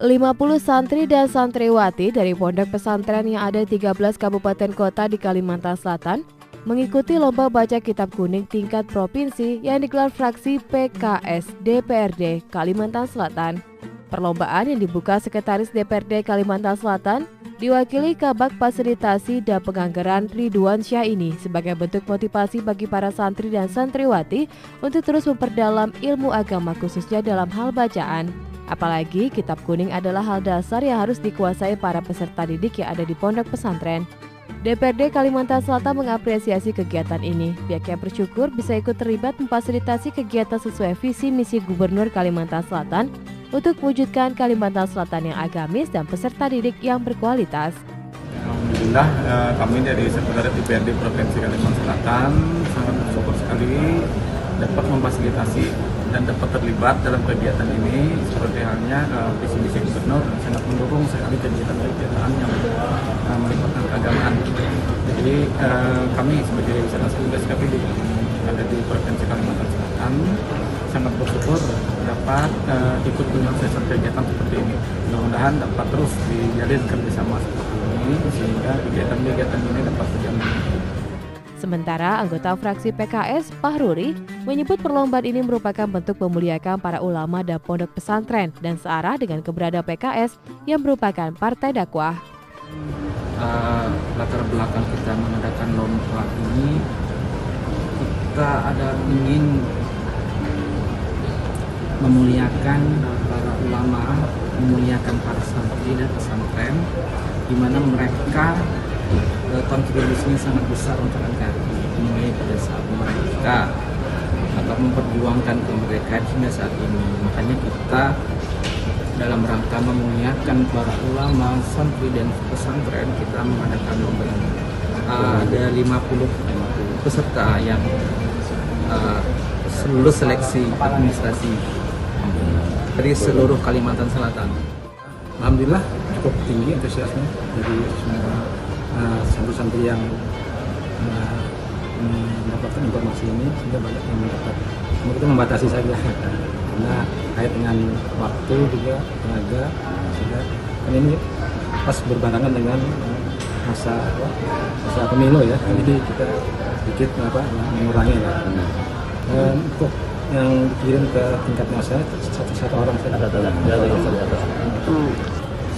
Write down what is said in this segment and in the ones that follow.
50 santri dan santriwati dari pondok pesantren yang ada di 13 kabupaten kota di Kalimantan Selatan mengikuti lomba baca kitab kuning tingkat provinsi yang digelar fraksi PKS DPRD Kalimantan Selatan. Perlombaan yang dibuka Sekretaris DPRD Kalimantan Selatan diwakili Kabag Fasilitasi dan Penganggaran Ridwan Syah ini sebagai bentuk motivasi bagi para santri dan santriwati untuk terus memperdalam ilmu agama khususnya dalam hal bacaan. Apalagi kitab kuning adalah hal dasar yang harus dikuasai para peserta didik yang ada di pondok pesantren. DPRD Kalimantan Selatan mengapresiasi kegiatan ini. Pihaknya bersyukur bisa ikut terlibat memfasilitasi kegiatan sesuai visi misi Gubernur Kalimantan Selatan untuk mewujudkan Kalimantan Selatan yang agamis dan peserta didik yang berkualitas. Alhamdulillah kami dari Sekretariat DPRD Provinsi Kalimantan Selatan sangat bersyukur sekali dapat memfasilitasi dan dapat terlibat dalam kegiatan ini, seperti halnya visi misi Gubernur sangat mendukung sekali kegiatan-kegiatan yang melibatkan keagamaan. Jadi kami sebagai salah satu tugas kami ada di Provinsi Kalimantan Selatan sangat bersyukur dapat ikut menyelesaikan kegiatan seperti ini. Mudah-mudahan dapat terus dijalin kerjasama seperti ini sehingga kegiatan-kegiatan ini dapat berjalan. Sementara anggota fraksi PKS, Fahruri, menyebut perlombaan ini merupakan bentuk memuliakan para ulama dan pondok pesantren dan searah dengan keberadaan PKS yang merupakan partai dakwah. Latar belakang kita mengadakan lomba ini, kita ada ingin memuliakan para ulama, memuliakan para santri dan pesantren, di mana mereka kontribusinya sangat besar untuk negara, mulai pada saat mereka atau memperjuangkan kemerdekaan hingga saat ini. Makanya kita dalam rangka memuliakan para ulama, santri dan pesantren, kita mengadakan lomba ini. Ada 50 peserta yang seluruh seleksi administrasi dari seluruh Kalimantan Selatan. Alhamdulillah cukup tinggi antusiasme dari semua santri-santri yang mendapatkan informasi ini, sehingga banyak yang mendapat. Cuma kita membatasi saja karena kait dengan waktu juga tenaga, sehingga kan ini pas berbarengan dengan masa pemilu ya, jadi kita sedikit mengurangi ya. Untuk yang dikirim ke tingkat nasional satu orang saja.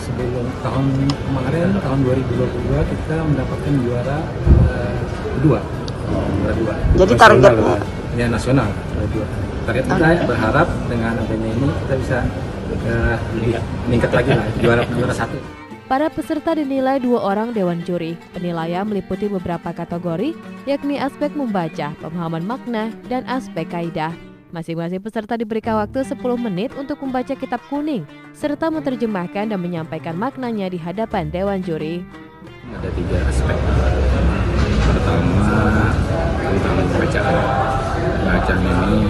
Sebelum tahun kemarin, tahun 2022 kita mendapatkan juara kedua. Jadi targetnya? Ya nasional. Target kita berharap dengan adanya ini kita bisa meningkat lagi lah, juara satu. Para peserta dinilai 2 orang dewan juri. Penilaian meliputi beberapa kategori, yakni aspek membaca, pemahaman makna, dan aspek kaidah. Masing-masing peserta diberikan waktu 10 menit untuk membaca kitab kuning, serta menerjemahkan dan menyampaikan maknanya di hadapan dewan juri. Ada 3 aspek. Pertama, tentang bacaan. Bacaan ini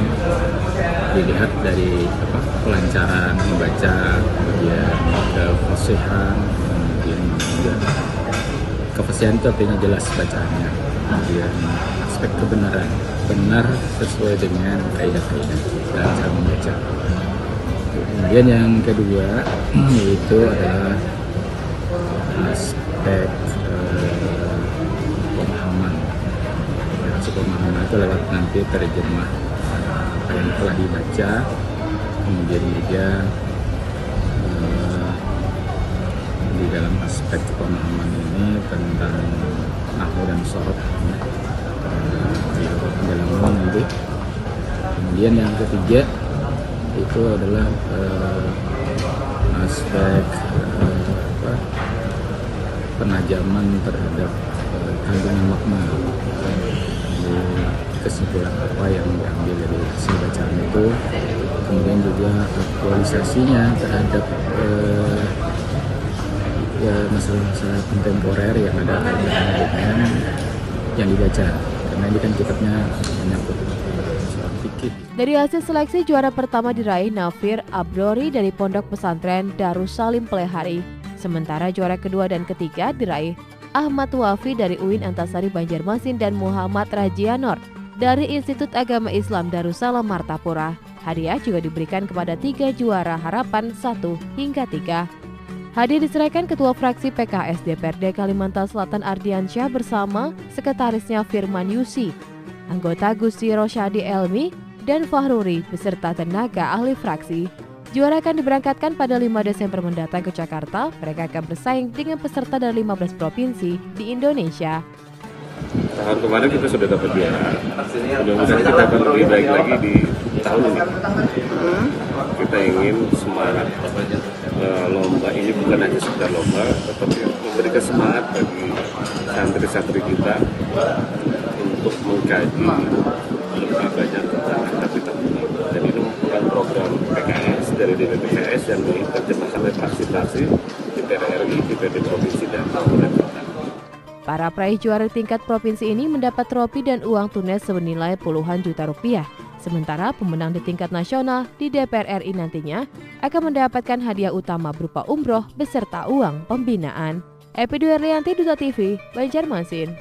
dilihat dari kelancaran membaca, kemudian kefasihan, kemudian juga kefasihan itu artinya jelas bacaannya, kemudian aspek kebenaran, benar sesuai dengan kaidah-kaidah dalam cara membaca. Kemudian yang kedua yaitu adalah aspek pemahaman. Aspek pemahaman itu lewat nanti terjemah apa yang telah dibaca, kemudian juga di dalam aspek pemahaman ini tentang nahwu dan shoroh dalam nanti. Kemudian yang ketiga itu adalah aspek penajaman terhadap kandungan makna. Kesimpulan apa yang diambil dari hasil bacaan itu, kemudian juga aktualisasinya terhadap masalah-masalah kontemporer yang ada dengan yang dibaca, karena ini kan kitabnya menyangkut soal fikih. Dari hasil seleksi, juara pertama diraih Nafir Abdori dari Pondok Pesantren Darussalim Plehari. Sementara juara kedua dan ketiga diraih Ahmad Wafi dari UIN Antasari Banjarmasin dan Muhammad Rajianor dari Institut Agama Islam Darussalam Martapura. Hadiah juga diberikan kepada 3 juara harapan 1 hingga 3. Hadiah diserahkan Ketua Fraksi PKS DPRD Kalimantan Selatan Ardiansyah bersama Sekretarisnya Firman Yusi, anggota Gusti Rosyadi Elmi, dan Fahruri beserta tenaga ahli fraksi. Juara akan diberangkatkan pada 5 Desember mendatang ke Jakarta. Mereka akan bersaing dengan peserta dari 15 provinsi di Indonesia. Tahun kemarin kita sudah dapat juara. Mudah-mudahan kita akan lebih baik lagi di tahun ini. Kita ingin semangat lomba ini bukan hanya sekedar lomba, tetapi memberikan semangat bagi santri-santri kita untuk mengkaji lebih banyak tentang kitab kuning. Dan ini merupakan program PKS dari DPPKS yang diterjemahkan oleh fraksi-fraksi DPR RI, DPRD Provinsi, dan Kabupaten Kota. Para peraih juara tingkat provinsi ini mendapat trofi dan uang tunai senilai puluhan juta rupiah. Sementara pemenang di tingkat nasional di DPR RI nantinya akan mendapatkan hadiah utama berupa umroh beserta uang pembinaan. Epi Duerlianti, Duta TV, Banjarmasin.